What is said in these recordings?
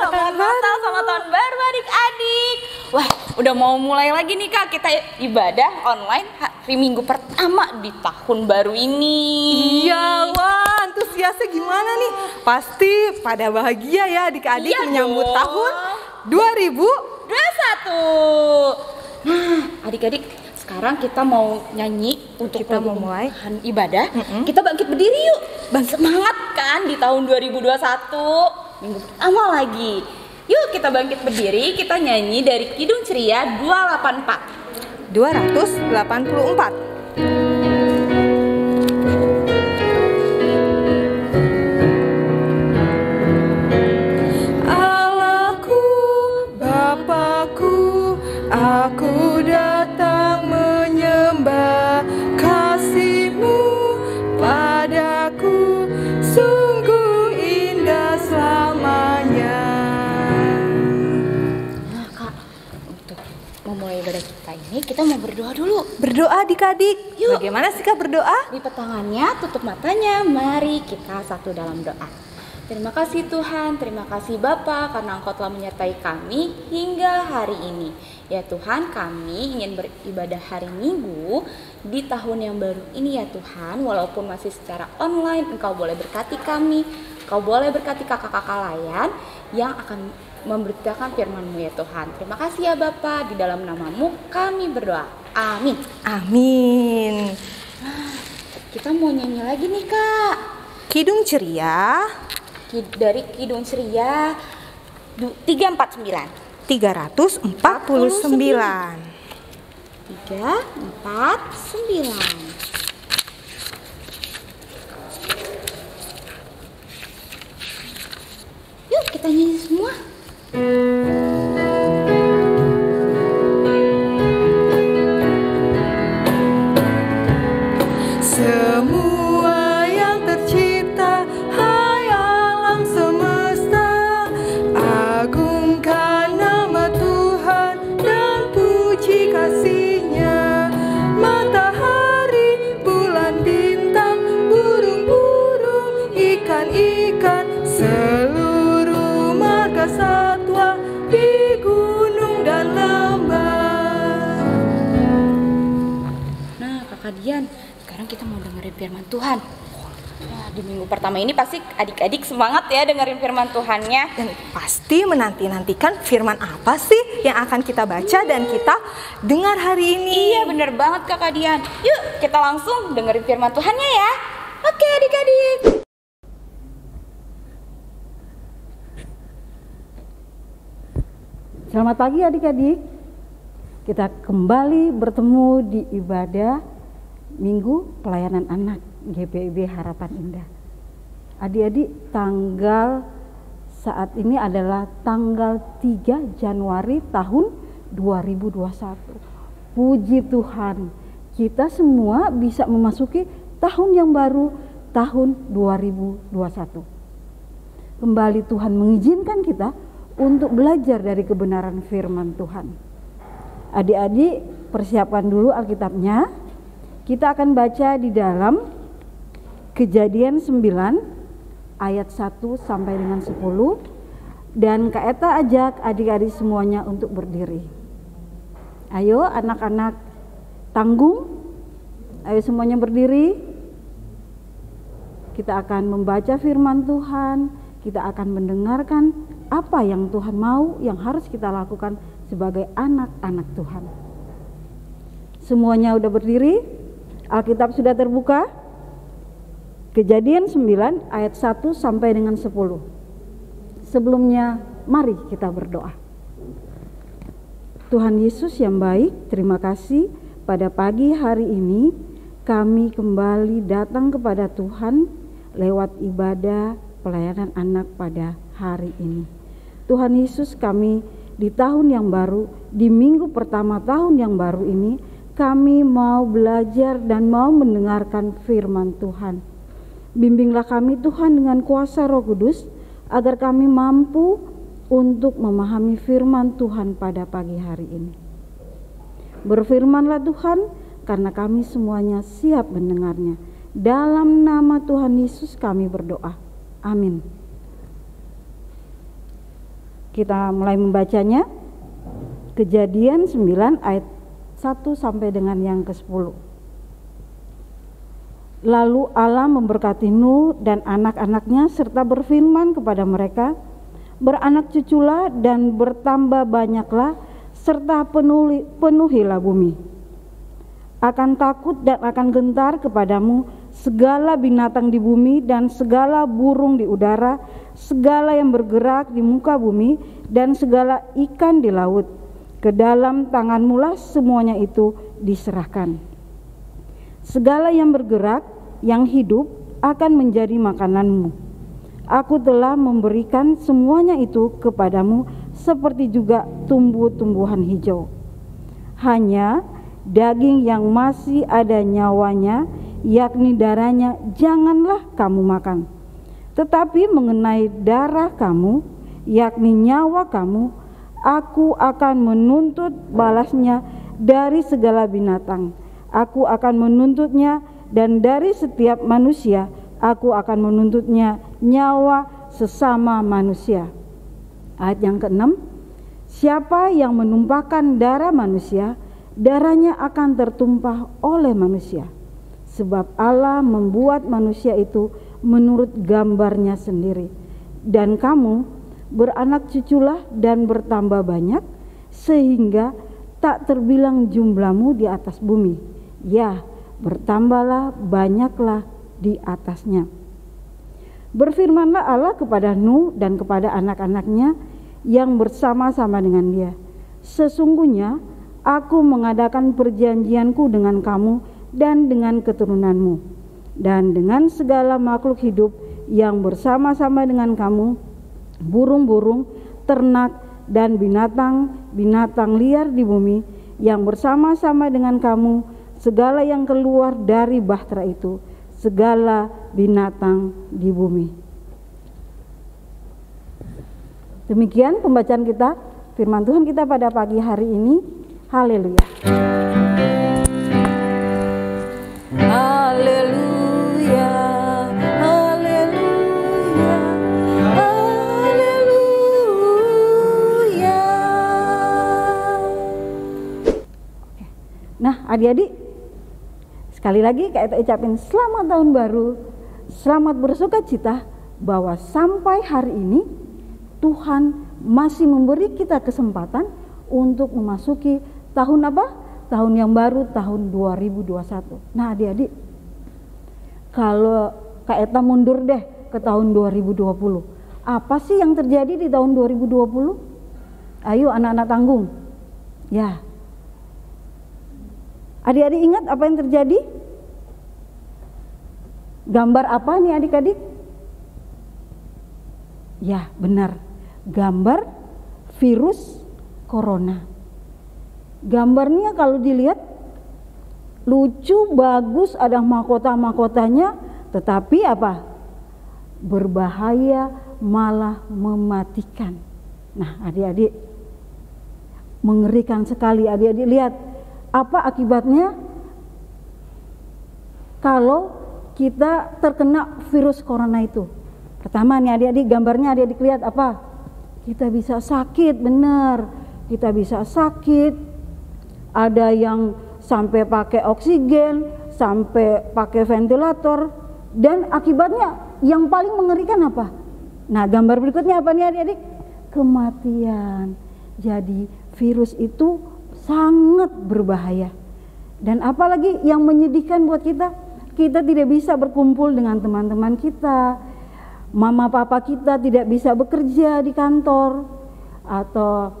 Selamat Natal, selamat tahun baru adik-adik. Wah, udah mau mulai lagi nih Kak, kita ibadah online hari Minggu pertama di tahun baru ini. Iya, wah antusiasnya gimana nih? Pasti pada bahagia ya adik-adik menyambut tahun 2021. Nah, adik-adik, sekarang kita mau nyanyi untuk kita mau mulai ibadah. Kita bangkit berdiri yuk. Semangat kan di tahun 2021, minggu pertama lagi. Yuk kita bangkit berdiri, kita nyanyi dari Kidung Ceria 284. 284. Aku datang menyembah kasih-Mu padaku, sungguh indah selamanya. Nah Kak, untuk memulai ibadah kita ini, kita mau berdoa dulu. Berdoa adik-adik. Yuk. Bagaimana sih Kak berdoa? Lipat tangannya, tutup matanya, mari kita satu dalam doa. Terima kasih Tuhan, terima kasih Bapa karena Engkau telah menyertai kami hingga hari ini. Ya Tuhan, kami ingin beribadah hari Minggu di tahun yang baru ini ya Tuhan. Walaupun masih secara online, Engkau boleh berkati kami. Engkau boleh berkati kakak-kakak layan yang akan memberitakan firman-Mu ya Tuhan. Terima kasih ya Bapa, di dalam nama-Mu kami berdoa. Amin. Amin. Kita mau nyanyi lagi nih Kak. Kidung Ceria dari Kidung Ceria 349. 349. 349. Yuk kita nyanyi semua. Semua yang tercipta, hai alam semesta, agungkan nama Tuhan dan puji kasih-Nya. Matahari, bulan, bintang, burung-burung, ikan-ikan, seluruh marga satwa di gunung dan lembah. Nah Kakak Dian, sekarang kita mau dengerin firman Tuhan. Nah, di minggu pertama ini pasti adik-adik semangat ya dengerin firman Tuhannya. Dan pasti menanti-nantikan firman apa sih yang akan kita baca dan kita dengar hari ini. Iya bener banget Kakak Dian. Yuk kita langsung dengerin firman Tuhannya ya. Oke adik-adik. Selamat pagi adik-adik. Kita kembali bertemu di ibadah Minggu Pelayanan Anak GPIB Harapan Indah. Adik-adik, tanggal saat ini adalah tanggal 3 Januari tahun 2021. Puji Tuhan, kita semua bisa memasuki tahun yang baru, tahun 2021. Kembali Tuhan mengizinkan kita untuk belajar dari kebenaran firman Tuhan. Adik-adik, persiapan dulu Alkitabnya. Kita akan baca di dalam Kejadian 9 ayat 1 sampai dengan 10. Dan Kak Eta ajak adik-adik semuanya untuk berdiri. Ayo anak-anak tanggung. Ayo semuanya berdiri. Kita akan membaca firman Tuhan. Kita akan mendengarkan apa yang Tuhan mau, yang harus kita lakukan sebagai anak-anak Tuhan. Semuanya udah berdiri? Alkitab sudah terbuka? Kejadian 9 ayat 1 sampai dengan 10. Sebelumnya mari kita berdoa. Tuhan Yesus yang baik, terima kasih pada pagi hari ini kami kembali datang kepada Tuhan lewat ibadah pelayanan anak pada hari ini. Tuhan Yesus, kami di tahun yang baru, di minggu pertama tahun yang baru ini, kami mau belajar dan mau mendengarkan firman Tuhan. Bimbinglah kami Tuhan dengan kuasa Roh Kudus, agar kami mampu untuk memahami firman Tuhan pada pagi hari ini. Berfirmanlah Tuhan, karena kami semuanya siap mendengarnya. Dalam nama Tuhan Yesus kami berdoa. Amin. Kita mulai membacanya. Kejadian 9 ayat 1 sampai dengan yang ke-10. Lalu Allah memberkati Nuh dan anak-anaknya serta berfirman kepada mereka, beranak cuculah dan bertambah banyaklah serta penuhilah bumi. Akan takut dan akan gentar kepadamu segala binatang di bumi dan segala burung di udara, segala yang bergerak di muka bumi dan segala ikan di laut. Ke dalam tanganmulah semuanya itu diserahkan. Segala yang bergerak, yang hidup akan menjadi makananmu. Aku telah memberikan semuanya itu kepadamu seperti juga tumbuh-tumbuhan hijau. Hanya daging yang masih ada nyawanya, yakni darahnya, janganlah kamu makan. Tetapi mengenai darah kamu, yakni nyawa kamu, aku akan menuntut balasnya dari segala binatang. Aku akan menuntutnya, dan dari setiap manusia aku akan menuntutnya nyawa sesama manusia. Ayat yang ke-6, siapa yang menumpahkan darah manusia, darahnya akan tertumpah oleh manusia. Sebab Allah membuat manusia itu menurut gambarnya sendiri. Dan kamu beranak cuculah dan bertambah banyak, sehingga tak terbilang jumlahmu di atas bumi. Ya, bertambahlah banyaklah di atasnya. Berfirmanlah Allah kepada Nuh dan kepada anak-anaknya yang bersama-sama dengan dia. Sesungguhnya aku mengadakan perjanjianku dengan kamu dan dengan keturunanmu, dan dengan segala makhluk hidup yang bersama-sama dengan kamu, burung-burung, ternak, dan binatang liar di bumi yang bersama-sama dengan kamu, segala yang keluar dari bahtera itu, segala binatang di bumi. Demikian pembacaan kita, firman Tuhan kita pada pagi hari ini. Haleluya. Haleluya. Haleluya. Haleluya. Nah, adik-adik, sekali lagi kita ucapin selamat tahun baru, selamat bersukacita bahwa sampai hari ini Tuhan masih memberi kita kesempatan untuk memasuki tahun apa? Tahun yang baru, tahun 2021. Nah adik-adik, kalau Kak Eta mundur deh ke tahun 2020, apa sih yang terjadi di tahun 2020? Ayo anak-anak tanggung. Ya, adik-adik ingat apa yang terjadi? Gambar apa nih adik-adik? Ya benar, gambar virus corona. Gambarnya kalau dilihat lucu, bagus, ada mahkota-mahkotanya, tetapi apa? Berbahaya, malah mematikan. Nah adik-adik, mengerikan sekali. Adik-adik lihat apa akibatnya kalau kita terkena virus corona itu. Pertama nih adik-adik, gambarnya adik-adik lihat apa? Kita bisa sakit, benar. Kita bisa sakit. Ada yang sampai pakai oksigen, sampai pakai ventilator, dan akibatnya yang paling mengerikan apa? Nah, gambar berikutnya apa nih adik-adik? Kematian. Jadi virus itu sangat berbahaya. Dan apalagi yang menyedihkan buat kita, kita tidak bisa berkumpul dengan teman-teman kita. Mama papa kita tidak bisa bekerja di kantor, atau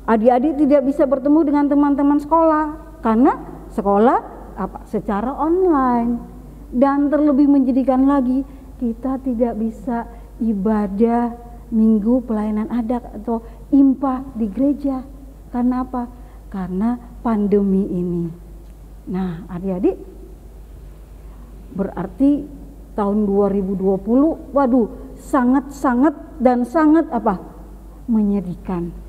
adik-adik tidak bisa bertemu dengan teman-teman sekolah karena sekolah apa? Secara online. Dan terlebih menjadikan lagi, kita tidak bisa ibadah minggu pelayanan adat atau impa di gereja. Karena apa? Karena pandemi ini. Nah adik-adik, berarti tahun 2020, waduh, sangat-sangat dan sangat apa? Menyedihkan.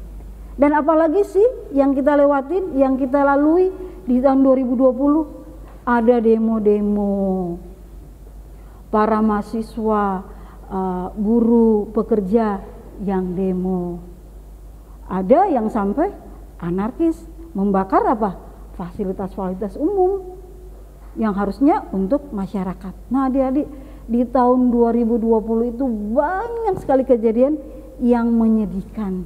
Dan apalagi sih yang kita lewatin, yang kita lalui di tahun 2020? Ada demo-demo, para mahasiswa, buruh, pekerja yang demo, ada yang sampai anarkis, membakar apa? Fasilitas-fasilitas umum yang harusnya untuk masyarakat. Nah, adik-adik, di tahun 2020 itu banyak sekali kejadian yang menyedihkan,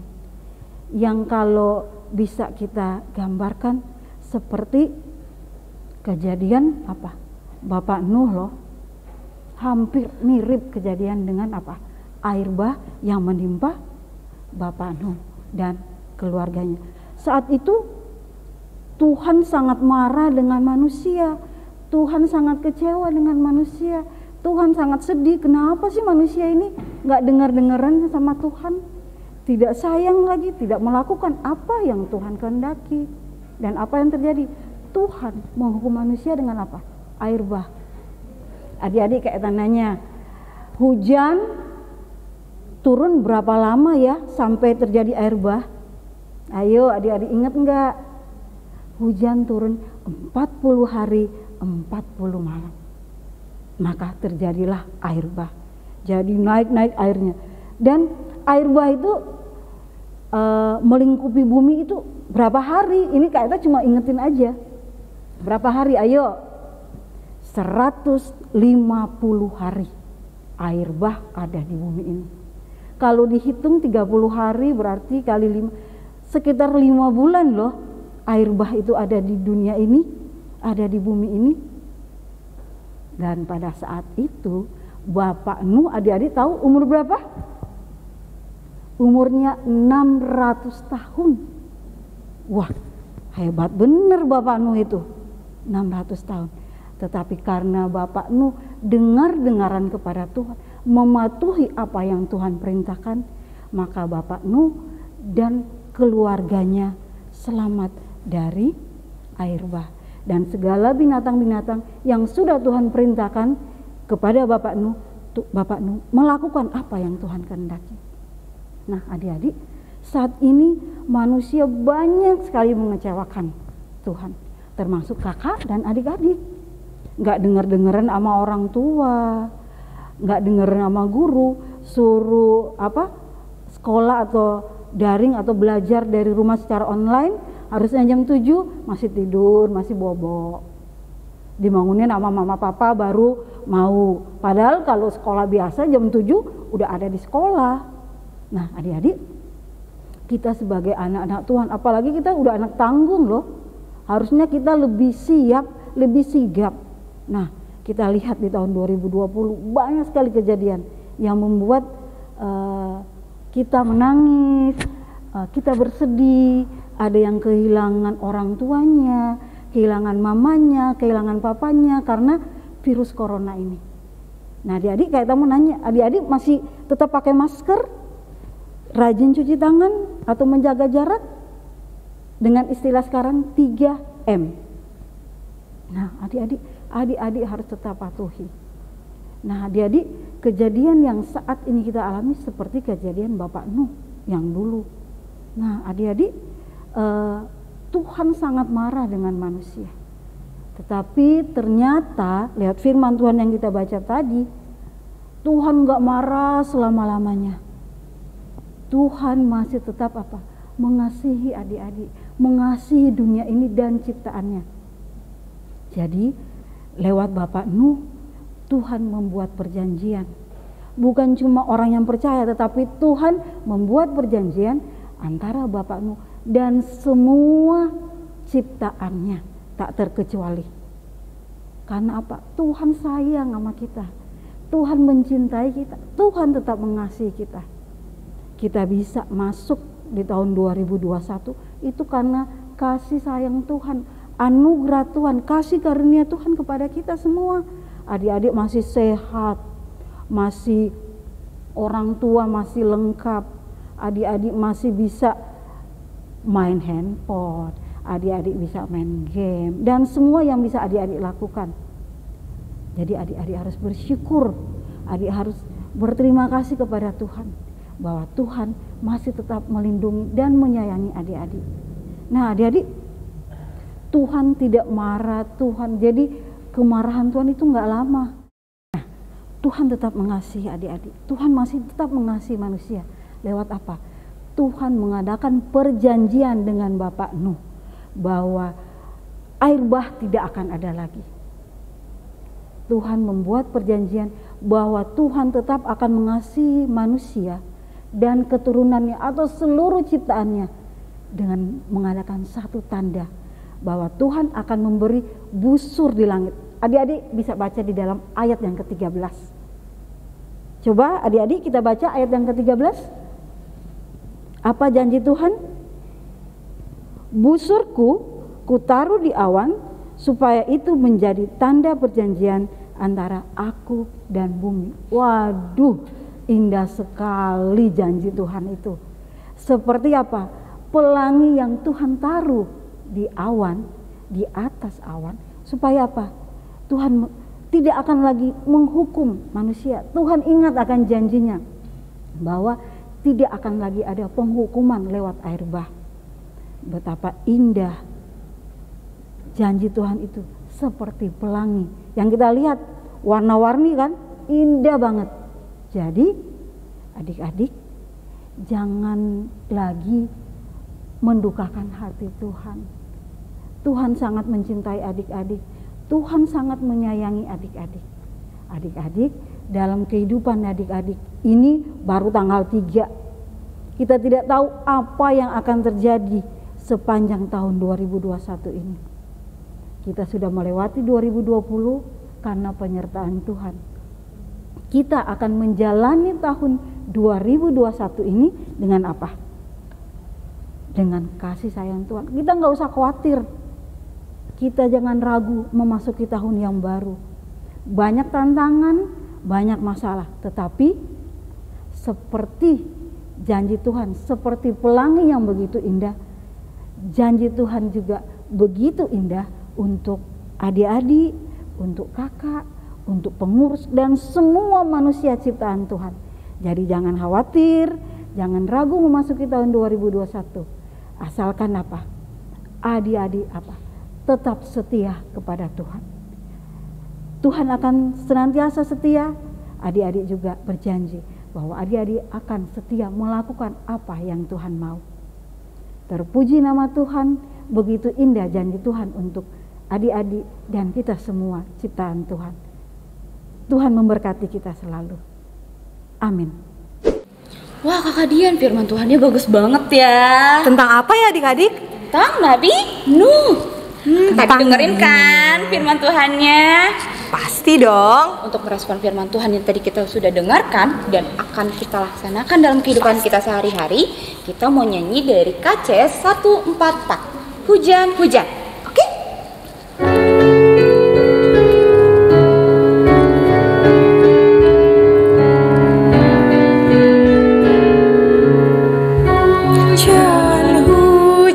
yang kalau bisa kita gambarkan seperti kejadian apa? Bapak Nuh loh, hampir mirip kejadian dengan apa? Air bah yang menimpa Bapak Nuh dan keluarganya. Saat itu Tuhan sangat marah dengan manusia, Tuhan sangat kecewa dengan manusia, Tuhan sangat sedih. Kenapa sih manusia ini nggak dengar-dengaran sama Tuhan, tidak sayang lagi, tidak melakukan apa yang Tuhan kehendaki. Dan apa yang terjadi? Tuhan menghukum manusia dengan apa? Air bah. Adik-adik kayak tandanya, hujan turun berapa lama ya sampai terjadi air bah? Ayo adik-adik ingat enggak? Hujan turun 40 hari 40 malam. Maka terjadilah air bah. Jadi naik-naik airnya. Dan air bah itu melingkupi bumi itu berapa hari? Ini kita cuma ingetin aja. Berapa hari? Ayo. 150 hari air bah ada di bumi ini. Kalau dihitung 30 hari berarti kali 5, sekitar 5 bulan loh air bah itu ada di dunia ini, ada di bumi ini. Dan pada saat itu Bapak Nuh, adik-adik tahu umur berapa? Umurnya 600 tahun. Wah, hebat bener Bapak Nuh itu, 600 tahun. Tetapi karena Bapak Nuh dengar-dengaran kepada Tuhan, mematuhi apa yang Tuhan perintahkan, maka Bapak Nuh dan keluarganya selamat dari air bah. Dan segala binatang-binatang yang sudah Tuhan perintahkan kepada Bapak Nuh melakukan apa yang Tuhan kehendaki. Nah adik-adik, saat ini manusia banyak sekali mengecewakan Tuhan, termasuk kakak dan adik-adik. Gak denger-dengeran sama orang tua, gak dengerin sama guru, suruh sekolah atau daring atau belajar dari rumah secara online, harusnya jam 7 masih tidur, masih bobo. Dibangunin sama mama papa baru mau. Padahal kalau sekolah biasa jam 7 udah ada di sekolah. Nah adik-adik, kita sebagai anak-anak Tuhan, apalagi kita udah anak tanggung loh, harusnya kita lebih siap, lebih sigap. Nah kita lihat di tahun 2020 banyak sekali kejadian yang membuat kita menangis, kita bersedih. Ada yang kehilangan orang tuanya, kehilangan mamanya, kehilangan papanya karena virus corona ini. Nah adik-adik kayak mau nanya, adik-adik masih tetap pakai masker, rajin cuci tangan atau menjaga jarak dengan istilah sekarang 3M. Nah adik-adik harus tetap patuhi. Nah adik-adik, kejadian yang saat ini kita alami seperti kejadian Bapak Nuh yang dulu. Nah adik-adik, Tuhan sangat marah dengan manusia. Tetapi ternyata lihat firman Tuhan yang kita baca tadi, Tuhan gak marah selama-lamanya. Tuhan masih tetap mengasihi adik-adik, mengasihi dunia ini dan ciptaannya. Jadi lewat Bapak Nuh, Tuhan membuat perjanjian. Bukan cuma orang yang percaya, tetapi Tuhan membuat perjanjian antara Bapak Nuh dan semua ciptaannya, tak terkecuali. Karena apa? Tuhan sayang sama kita, Tuhan mencintai kita, Tuhan tetap mengasihi kita. Kita bisa masuk di tahun 2021 itu karena kasih sayang Tuhan, anugerah Tuhan, kasih karunia Tuhan kepada kita semua. Adik-adik masih sehat, masih orang tua masih lengkap, adik-adik masih bisa main handphone, adik-adik bisa main game, dan semua yang bisa adik-adik lakukan. Jadi adik-adik harus bersyukur, adik harus berterima kasih kepada Tuhan bahwa Tuhan masih tetap melindungi dan menyayangi adik-adik. Nah adik-adik, Tuhan tidak marah, jadi kemarahan Tuhan itu nggak lama. Nah, Tuhan tetap mengasihi adik-adik, Tuhan masih tetap mengasihi manusia. Lewat apa? Tuhan mengadakan perjanjian dengan Bapak Nuh bahwa air bah tidak akan ada lagi. Tuhan membuat perjanjian bahwa Tuhan tetap akan mengasihi manusia dan keturunannya atau seluruh ciptaannya dengan mengadakan satu tanda bahwa Tuhan akan memberi busur di langit. Adik-adik bisa baca di dalam ayat yang ke-13. Coba adik-adik kita baca ayat yang ke-13. Apa janji Tuhan? Busurku kutaruh di awan supaya itu menjadi tanda perjanjian antara aku dan bumi. Waduh, indah sekali janji Tuhan itu. Seperti apa? Pelangi yang Tuhan taruh di awan, di atas awan, supaya apa? Tuhan tidak akan lagi menghukum manusia. Tuhan ingat akan janjinya bahwa tidak akan lagi ada penghukuman lewat air bah. Betapa indah janji Tuhan itu, seperti pelangi yang kita lihat warna-warni kan, indah banget. Jadi adik-adik jangan lagi mendukakan hati Tuhan. Tuhan sangat mencintai adik-adik. Tuhan sangat menyayangi adik-adik. Adik-adik, dalam kehidupan adik-adik ini baru tanggal 3. Kita tidak tahu apa yang akan terjadi sepanjang tahun 2021 ini. Kita sudah melewati 2020 karena penyertaan Tuhan. Kita akan menjalani tahun 2021 ini dengan apa? Dengan kasih sayang Tuhan. Kita nggak usah khawatir. Kita jangan ragu memasuki tahun yang baru. Banyak tantangan, banyak masalah. Tetapi seperti janji Tuhan, seperti pelangi yang begitu indah, janji Tuhan juga begitu indah untuk adik-adik, untuk kakak, untuk pengurus, dan semua manusia ciptaan Tuhan. Jadi jangan khawatir, jangan ragu memasuki tahun 2021. Asalkan apa? Adik-adik apa? Tetap setia kepada Tuhan. Tuhan akan senantiasa setia. Adik-adik juga berjanji bahwa adik-adik akan setia melakukan apa yang Tuhan mau. Terpuji nama Tuhan, begitu indah janji Tuhan untuk adik-adik dan kita semua ciptaan Tuhan. Tuhan memberkati kita selalu. Amin. Wah, Kakak Dian, firman Tuhannya bagus banget ya. Tentang apa ya adik-adik? Tentang Nabi Nuh. Tadi dengerin kan firman Tuhannya? Pasti dong. Untuk merespon firman Tuhan yang tadi kita sudah dengarkan dan akan kita laksanakan dalam kehidupan kita sehari-hari, kita mau nyanyi dari KCS 144, Hujan-Hujan. Oke?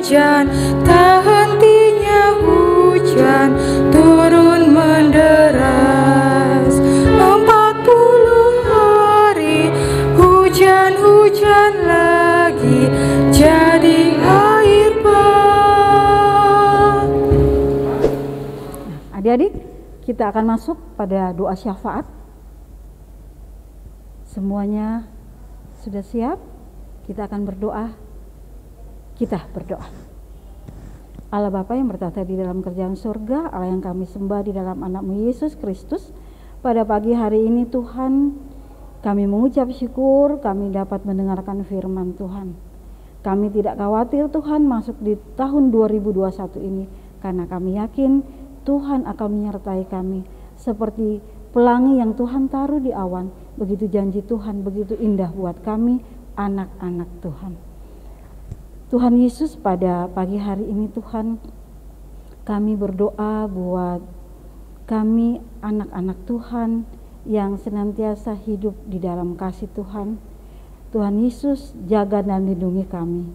Hujan, tak hentinya hujan, turun menderas 40 hari, hujan-hujan lagi jadi air bah. Adik-adik, kita akan masuk pada doa syafaat. Semuanya sudah siap? Kita akan berdoa. Kita berdoa. Allah Bapa yang bertata di dalam kerajaan surga, Allah yang kami sembah di dalam anak-Mu Yesus Kristus, pada pagi hari ini Tuhan, kami mengucap syukur kami dapat mendengarkan firman Tuhan. Kami tidak khawatir Tuhan masuk di tahun 2021 ini, karena kami yakin Tuhan akan menyertai kami seperti pelangi yang Tuhan taruh di awan. Begitu janji Tuhan, begitu indah buat kami anak-anak Tuhan. Tuhan Yesus, pada pagi hari ini Tuhan, kami berdoa buat kami anak-anak Tuhan yang senantiasa hidup di dalam kasih Tuhan. Tuhan Yesus, jaga dan lindungi kami.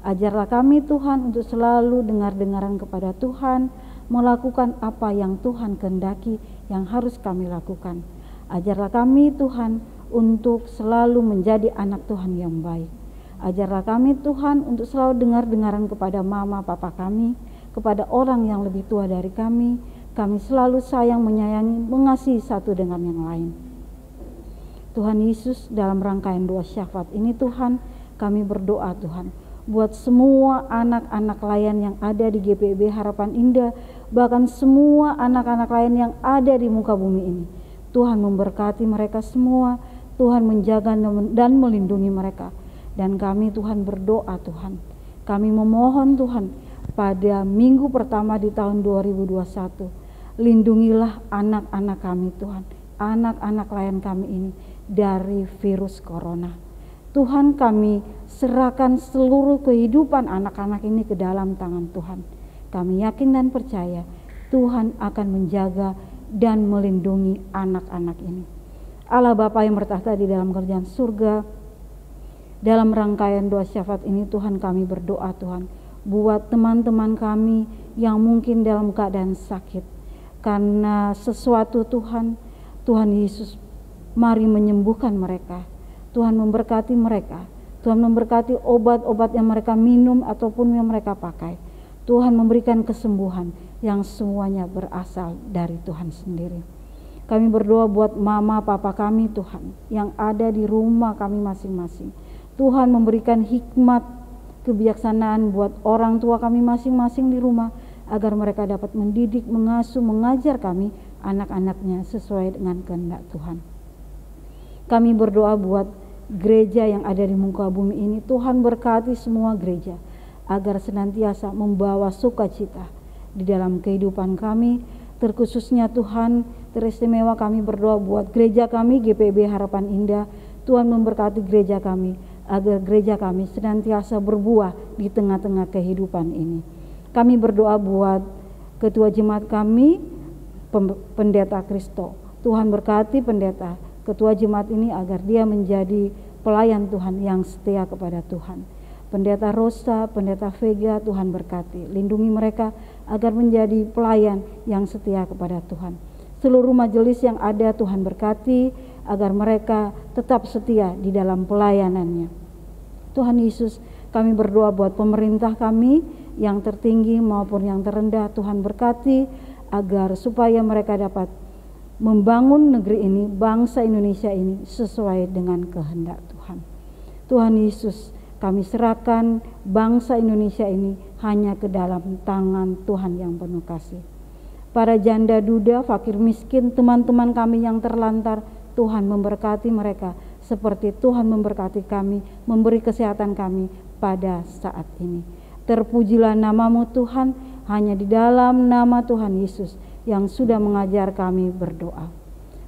Ajarlah kami Tuhan untuk selalu dengar-dengaran kepada Tuhan, melakukan apa yang Tuhan kehendaki yang harus kami lakukan. Ajarlah kami Tuhan untuk selalu menjadi anak Tuhan yang baik. Ajarlah kami Tuhan untuk selalu dengar-dengaran kepada mama papa kami, kepada orang yang lebih tua dari kami. Kami selalu sayang, menyayangi, mengasihi satu dengan yang lain. Tuhan Yesus, dalam rangkaian doa syafaat ini Tuhan, Kami berdoa Tuhan, buat semua anak-anak layan yang ada di GPIB Harapan Indah, bahkan semua anak-anak layan yang ada di muka bumi ini. Tuhan memberkati mereka semua, Tuhan menjaga dan melindungi mereka. Dan kami Tuhan berdoa Tuhan, kami memohon Tuhan pada minggu pertama di tahun 2021, lindungilah anak-anak kami Tuhan, anak-anak layan kami ini dari virus corona. Tuhan, kami serahkan seluruh kehidupan anak-anak ini ke dalam tangan Tuhan. Kami yakin dan percaya Tuhan akan menjaga dan melindungi anak-anak ini. Allah Bapa yang bertahta di dalam kerajaan surga, dalam rangkaian doa syafaat ini Tuhan kami berdoa Tuhan, buat teman-teman kami yang mungkin dalam keadaan sakit karena sesuatu Tuhan Yesus mari menyembuhkan mereka. Tuhan memberkati mereka, Tuhan memberkati obat-obat yang mereka minum ataupun yang mereka pakai. Tuhan memberikan kesembuhan yang semuanya berasal dari Tuhan sendiri. Kami berdoa buat mama papa kami Tuhan yang ada di rumah kami masing-masing. Tuhan memberikan hikmat, kebijaksanaan buat orang tua kami masing-masing di rumah, agar mereka dapat mendidik, mengasuh, mengajar kami anak-anaknya sesuai dengan kehendak Tuhan. Kami berdoa buat gereja yang ada di muka bumi ini. Tuhan berkati semua gereja agar senantiasa membawa sukacita di dalam kehidupan kami. Terkhususnya Tuhan, teristimewa kami berdoa buat gereja kami GPIB Harapan Indah. Tuhan memberkati gereja kami agar gereja kami senantiasa berbuah di tengah-tengah kehidupan ini. Kami berdoa buat ketua jemaat kami, Pendeta Kristo. Tuhan berkati pendeta, ketua jemaat ini agar dia menjadi pelayan Tuhan yang setia kepada Tuhan. Pendeta Rosa, Pendeta Vega, Tuhan berkati, lindungi mereka agar menjadi pelayan yang setia kepada Tuhan. Seluruh majelis yang ada Tuhan berkati agar mereka tetap setia di dalam pelayanannya. Tuhan Yesus, kami berdoa buat pemerintah kami yang tertinggi maupun yang terendah. Tuhan berkati agar supaya mereka dapat membangun negeri ini, bangsa Indonesia ini sesuai dengan kehendak Tuhan. Tuhan Yesus, kami serahkan bangsa Indonesia ini hanya ke dalam tangan Tuhan yang penuh kasih. Para janda duda, fakir miskin, teman-teman kami yang terlantar, Tuhan memberkati mereka seperti Tuhan memberkati kami, memberi kesehatan kami pada saat ini. Terpujilah namamu Tuhan, hanya di dalam nama Tuhan Yesus yang sudah mengajar kami berdoa.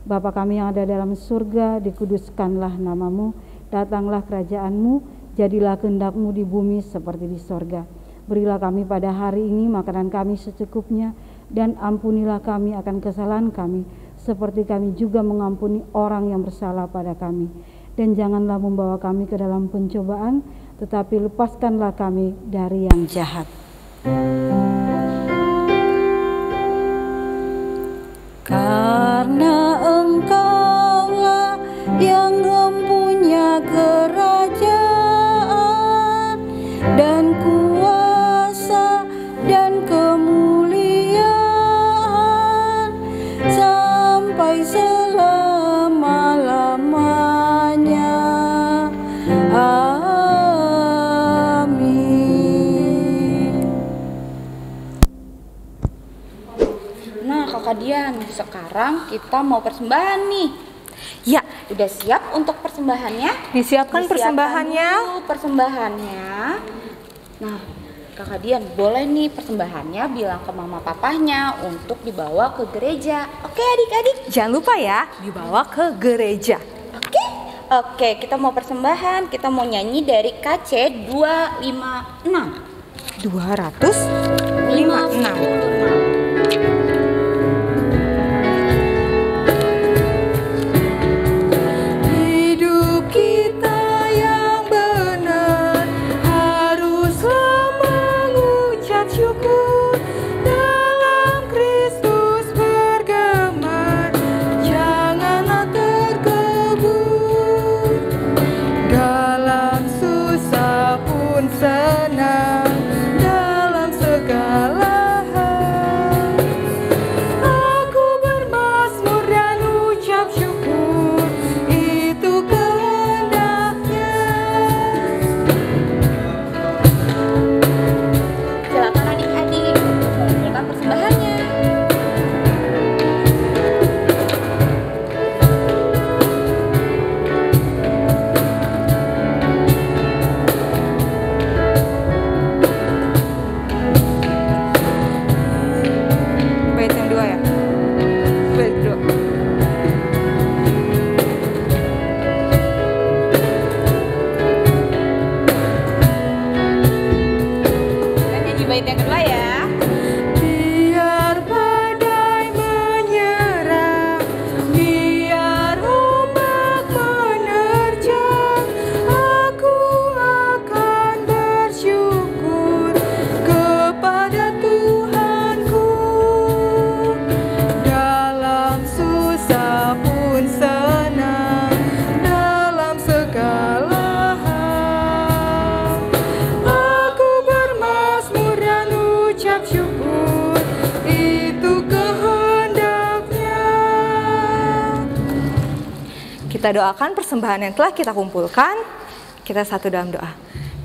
Bapa kami yang ada dalam surga, dikuduskanlah namamu, datanglah kerajaanmu, jadilah kehendak-Mu di bumi seperti di sorga. Berilah kami pada hari ini makanan kami secukupnya, dan ampunilah kami akan kesalahan kami, seperti kami juga mengampuni orang yang bersalah pada kami. Dan janganlah membawa kami ke dalam pencobaan, tetapi lepaskanlah kami dari yang jahat. Karena Engkaulah yang mempunyai kerajaan dan kuasa dan kemuliaan sampai selama-lamanya. Amin. Nah Kakak Dian, sekarang kita mau persembahan nih. Ya, Udah siap untuk persembahannya? disiapkan persembahannya. Dulu persembahannya. Nah, Kakak Dian boleh nih persembahannya bilang ke mama papahnya untuk dibawa ke gereja. Oke adik-adik? Jangan lupa ya, dibawa ke gereja. Oke? Oke, kita mau persembahan. Kita mau nyanyi dari KC 256. 256. Hidup kita yang benar haruslah mengucap syukur, dalam Kristus bergema, janganlah terkebur. Dalam susah pun senang, dalam segala hal aku bermazmur dan ucap syukur, itu kehendaknya. bait yang kedua ya. Biar badai menyerang, biar ombak menerjang, aku akan bersyukur kepada Tuhanku. Dalam susah pun senang, dalam segala hal, aku bermazmur dan ucap syukur, itu kehendaknya. Kita doakan persembahan yang telah kita kumpulkan. Kita satu dalam doa.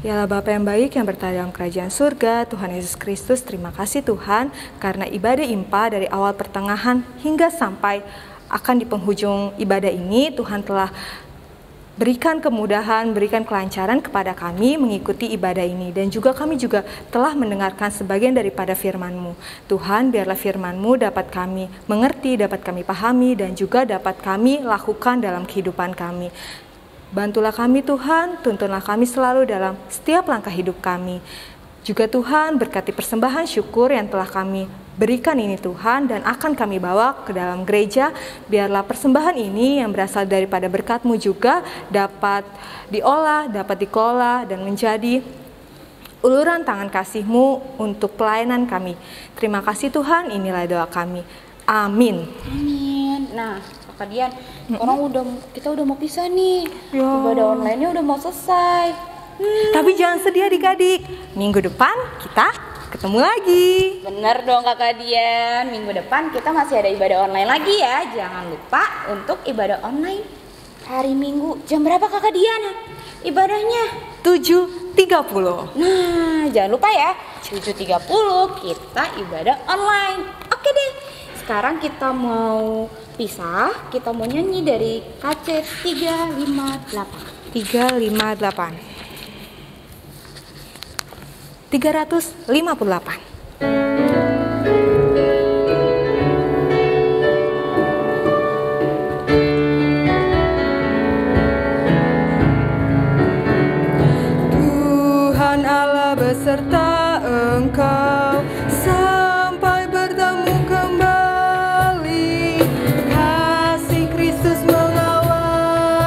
Yalah Bapa yang baik yang berada dalam kerajaan surga, Tuhan Yesus Kristus, terima kasih Tuhan karena ibadah IMPA dari awal pertengahan hingga sampai akan di penghujung ibadah ini, Tuhan telah berikan kemudahan, berikan kelancaran kepada kami mengikuti ibadah ini. Dan juga kami juga telah mendengarkan sebagian daripada firman-Mu. Tuhan, biarlah firman-Mu dapat kami mengerti, dapat kami pahami, dan juga dapat kami lakukan dalam kehidupan kami. Bantulah kami Tuhan, tuntunlah kami selalu dalam setiap langkah hidup kami. Juga Tuhan, berkati persembahan syukur yang telah kami berikan ini Tuhan dan akan kami bawa ke dalam gereja. Biarlah persembahan ini yang berasal daripada berkat-Mu juga dapat diolah, dapat dikelola dan menjadi uluran tangan kasih-Mu untuk pelayanan kami. Terima kasih Tuhan, inilah doa kami. Amin. Amin. Nah, Kak Dian, kita udah mau pisah nih. Ya. Ibadah online-nya udah mau selesai. Tapi jangan sedih adik-adik, minggu depan kita ketemu lagi. Bener dong Kakak Dian, minggu depan kita masih ada ibadah online lagi ya. Jangan lupa untuk ibadah online hari Minggu. Jam berapa Kakak Dian ibadahnya? 7.30. Nah, jangan lupa ya, 7.30 kita ibadah online. Oke deh, sekarang kita mau pisah, kita mau nyanyi dari KC 358. 358. Tuhan Allah beserta engkau sampai bertemu kembali. Kasih Kristus mengawali.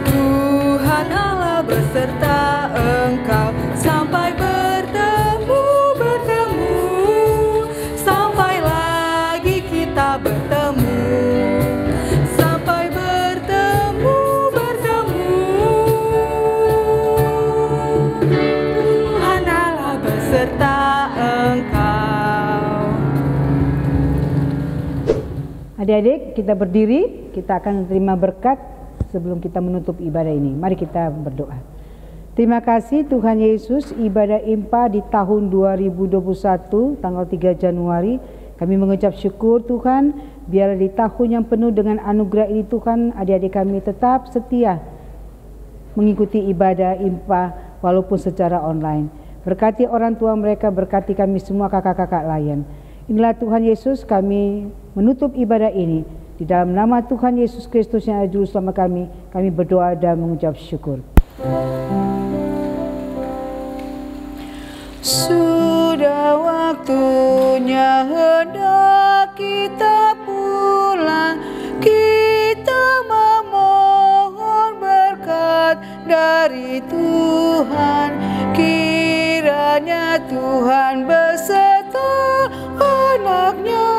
Tuhan Allah beserta engkau sampai bertemu, sampai lagi kita bertemu, sampai bertemu. Tuhan Allah beserta engkau. Adik-adik, kita berdiri, kita akan menerima berkat sebelum kita menutup ibadah ini. Mari kita berdoa. Terima kasih Tuhan Yesus, ibadah IMPA di tahun 2021 tanggal 3 Januari. Kami mengucap syukur Tuhan, biar di tahun yang penuh dengan anugerah ini Tuhan, adik-adik kami tetap setia mengikuti ibadah IMPA walaupun secara online. Berkati orang tua mereka, berkati kami semua kakak-kakak layan. Inilah Tuhan Yesus, kami menutup ibadah ini. Di dalam nama Tuhan Yesus Kristus yang adalah Juru Selamat kami berdoa dan mengucap syukur. Sudah waktunya hendak kita pulang, kita memohon berkat dari Tuhan. Kiranya Tuhan beserta anak-Nya,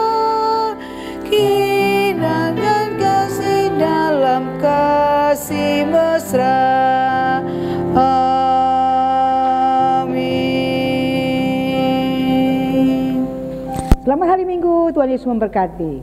kiranya kasih dalam kasih mesra. Selamat hari Minggu, Tuhan Yesus memberkati.